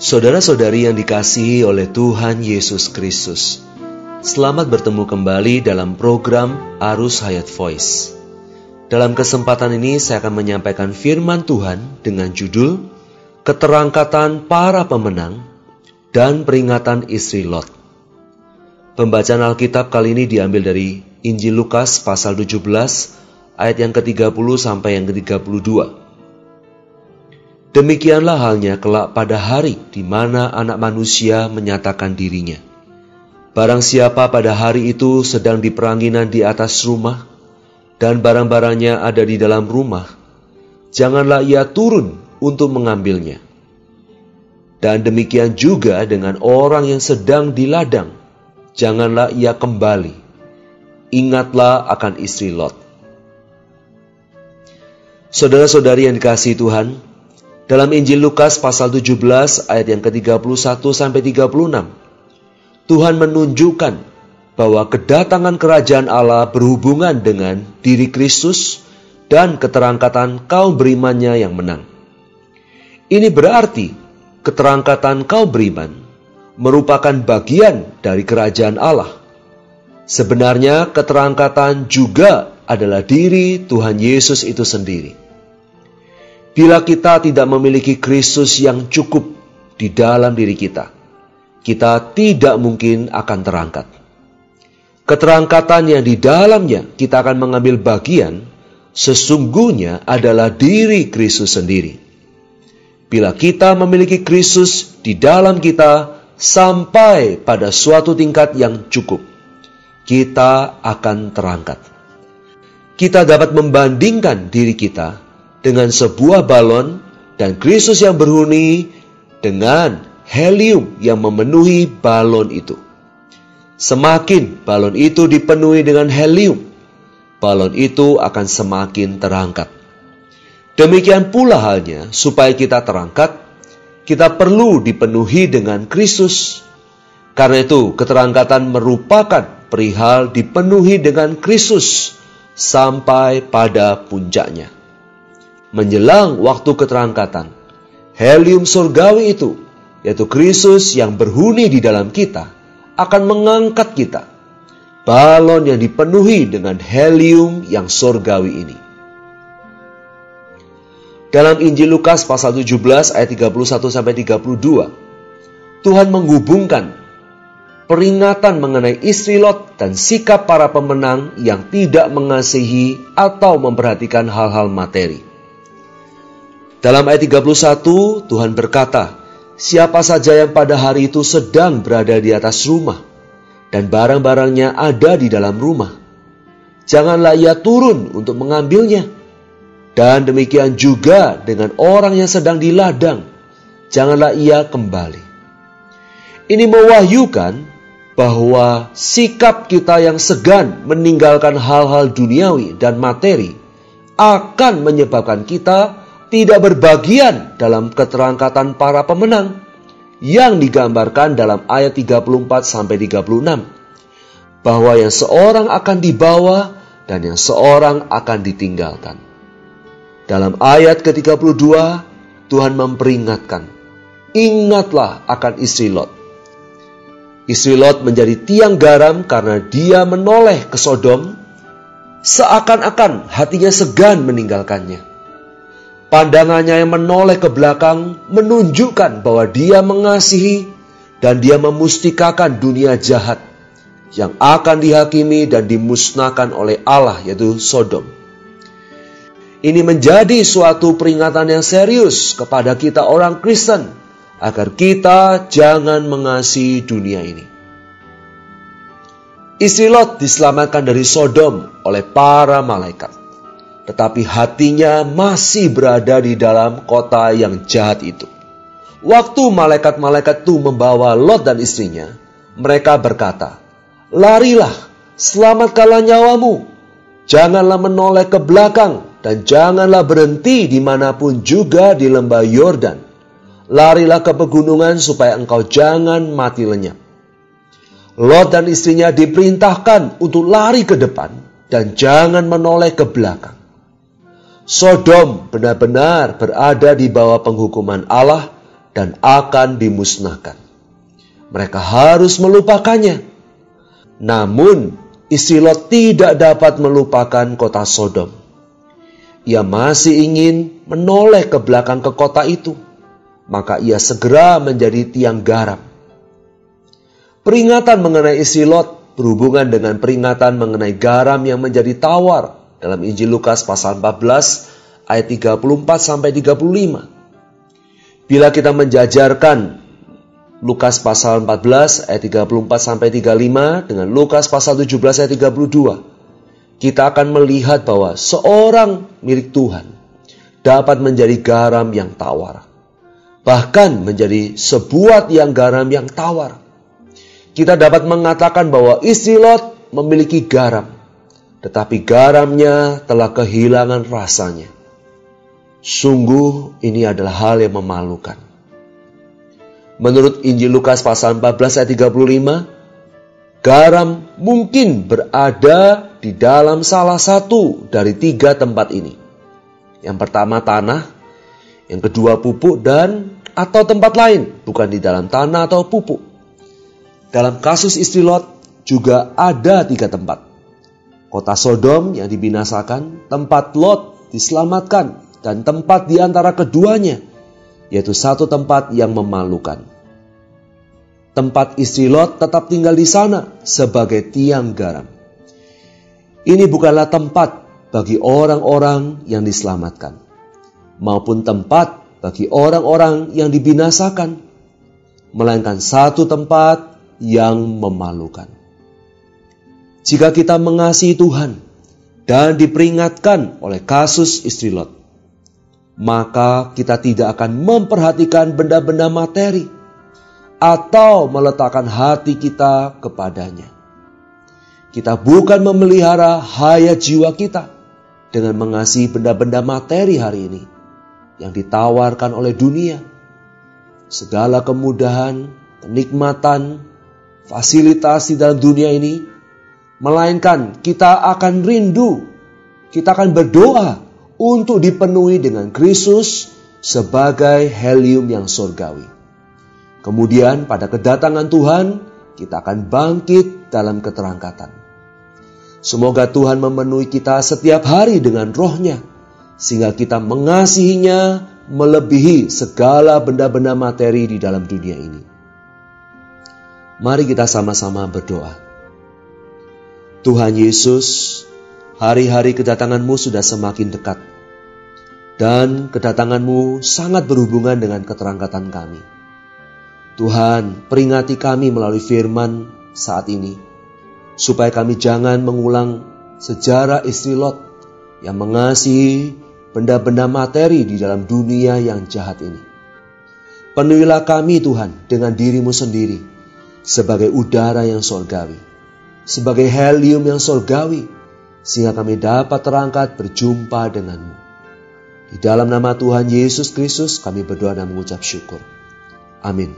Saudara-saudari yang dikasihi oleh Tuhan Yesus Kristus, selamat bertemu kembali dalam program Arus Hayat Voice. Dalam kesempatan ini saya akan menyampaikan firman Tuhan dengan judul Keterangkatan Para Pemenang dan Peringatan Istri Lot. Pembacaan Alkitab kali ini diambil dari Injil Lukas pasal 17 ayat yang ke-30 sampai yang ke-32. Demikianlah halnya kelak pada hari di mana anak manusia menyatakan dirinya. Barang siapa pada hari itu sedang di peranginan di atas rumah, dan barang-barangnya ada di dalam rumah, janganlah ia turun untuk mengambilnya. Dan demikian juga dengan orang yang sedang di ladang, janganlah ia kembali. Ingatlah akan istri Lot. Saudara-saudari yang dikasihi Tuhan, dalam Injil Lukas pasal 17 ayat yang ke-31 sampai 36, Tuhan menunjukkan bahwa kedatangan kerajaan Allah berhubungan dengan diri Kristus dan keterangkatan kaum berimannya yang menang. Ini berarti keterangkatan kaum beriman merupakan bagian dari kerajaan Allah. Sebenarnya keterangkatan juga adalah diri Tuhan Yesus itu sendiri. Bila kita tidak memiliki Kristus yang cukup di dalam diri kita, kita tidak mungkin akan terangkat. Keterangkatan yang di dalamnya kita akan mengambil bagian, sesungguhnya adalah diri Kristus sendiri. Bila kita memiliki Kristus di dalam kita sampai pada suatu tingkat yang cukup, kita akan terangkat. Kita dapat membandingkan diri kita dengan sebuah balon dan Kristus yang berhuni dengan helium yang memenuhi balon itu. Semakin balon itu dipenuhi dengan helium, balon itu akan semakin terangkat. Demikian pula halnya, supaya kita terangkat, kita perlu dipenuhi dengan Kristus. Karena itu, keterangkatan merupakan perihal dipenuhi dengan Kristus sampai pada puncaknya. Menjelang waktu keterangkatan, helium surgawi itu, yaitu Kristus yang berhuni di dalam kita, akan mengangkat kita. Balon yang dipenuhi dengan helium yang surgawi ini. Dalam Injil Lukas pasal 17 ayat 31-32, Tuhan menghubungkan peringatan mengenai istri Lot dan sikap para pemenang yang tidak mengasihi atau memperhatikan hal-hal materi. Dalam ayat 31, Tuhan berkata, siapa saja yang pada hari itu sedang berada di atas rumah, dan barang-barangnya ada di dalam rumah, janganlah ia turun untuk mengambilnya. Dan demikian juga dengan orang yang sedang di ladang, janganlah ia kembali. Ini mewahyukan bahwa sikap kita yang segan meninggalkan hal-hal duniawi dan materi akan menyebabkan kita tidak berbagian dalam keterangkatan para pemenang yang digambarkan dalam ayat 34-36. Bahwa yang seorang akan dibawa dan yang seorang akan ditinggalkan. Dalam ayat ke-32, Tuhan memperingatkan, ingatlah akan istri Lot. Istri Lot menjadi tiang garam karena dia menoleh ke Sodom, seakan-akan hatinya segan meninggalkannya. Pandangannya yang menoleh ke belakang menunjukkan bahwa dia mengasihi dan dia memustikakan dunia jahat yang akan dihakimi dan dimusnahkan oleh Allah, yaitu Sodom. Ini menjadi suatu peringatan yang serius kepada kita orang Kristen agar kita jangan mengasihi dunia ini. Istri Lot diselamatkan dari Sodom oleh para malaikat. Tetapi hatinya masih berada di dalam kota yang jahat itu. Waktu malaikat-malaikat itu membawa Lot dan istrinya, mereka berkata, larilah, selamatkanlah nyawamu. Janganlah menoleh ke belakang dan janganlah berhenti dimanapun juga di lembah Yordan. Larilah ke pegunungan supaya engkau jangan mati lenyap. Lot dan istrinya diperintahkan untuk lari ke depan dan jangan menoleh ke belakang. Sodom benar-benar berada di bawah penghukuman Allah dan akan dimusnahkan. Mereka harus melupakannya. Namun, istri Lot tidak dapat melupakan kota Sodom. Ia masih ingin menoleh ke belakang ke kota itu. Maka ia segera menjadi tiang garam. Peringatan mengenai istri Lot berhubungan dengan peringatan mengenai garam yang menjadi tawar dalam Injil Lukas pasal 14 ayat 34-35. Bila kita menjajarkan Lukas pasal 14 ayat 34-35 dengan Lukas pasal 17 ayat 32, kita akan melihat bahwa seorang milik Tuhan dapat menjadi garam yang tawar, bahkan menjadi sebuah tiang garam yang tawar. Kita dapat mengatakan bahwa istri Lot memiliki garam, tetapi garamnya telah kehilangan rasanya. Sungguh ini adalah hal yang memalukan. Menurut Injil Lukas pasal 14 ayat 35, garam mungkin berada di dalam salah satu dari 3 tempat ini. Yang pertama tanah, yang kedua pupuk dan atau tempat lain, bukan di dalam tanah atau pupuk. Dalam kasus istri Lot juga ada 3 tempat. Kota Sodom yang dibinasakan, tempat Lot diselamatkan, dan tempat di antara keduanya, yaitu satu tempat yang memalukan. Tempat istri Lot tetap tinggal di sana sebagai tiang garam. Ini bukanlah tempat bagi orang-orang yang diselamatkan, maupun tempat bagi orang-orang yang dibinasakan, melainkan satu tempat yang memalukan. Jika kita mengasihi Tuhan dan diperingatkan oleh kasus istri Lot, maka kita tidak akan memperhatikan benda-benda materi atau meletakkan hati kita kepadanya. Kita bukan memelihara hayat jiwa kita dengan mengasihi benda-benda materi hari ini yang ditawarkan oleh dunia. Segala kemudahan, kenikmatan, fasilitas di dalam dunia ini, melainkan kita akan rindu, kita akan berdoa untuk dipenuhi dengan Kristus sebagai helium yang surgawi. Kemudian pada kedatangan Tuhan, kita akan bangkit dalam keterangkatan. Semoga Tuhan memenuhi kita setiap hari dengan roh-Nya, sehingga kita mengasihinya melebihi segala benda-benda materi di dalam dunia ini. Mari kita sama-sama berdoa. Tuhan Yesus, hari-hari kedatangan-Mu sudah semakin dekat. Dan kedatangan-Mu sangat berhubungan dengan keterangkatan kami. Tuhan, peringati kami melalui firman saat ini, supaya kami jangan mengulang sejarah istri Lot yang mengasihi benda-benda materi di dalam dunia yang jahat ini. Penuhilah kami Tuhan dengan diri-Mu sendiri, sebagai udara yang surgawi, sebagai helium yang surgawi, sehingga kami dapat terangkat berjumpa dengan-Mu. Di dalam nama Tuhan Yesus Kristus kami berdoa dan mengucap syukur. Amin.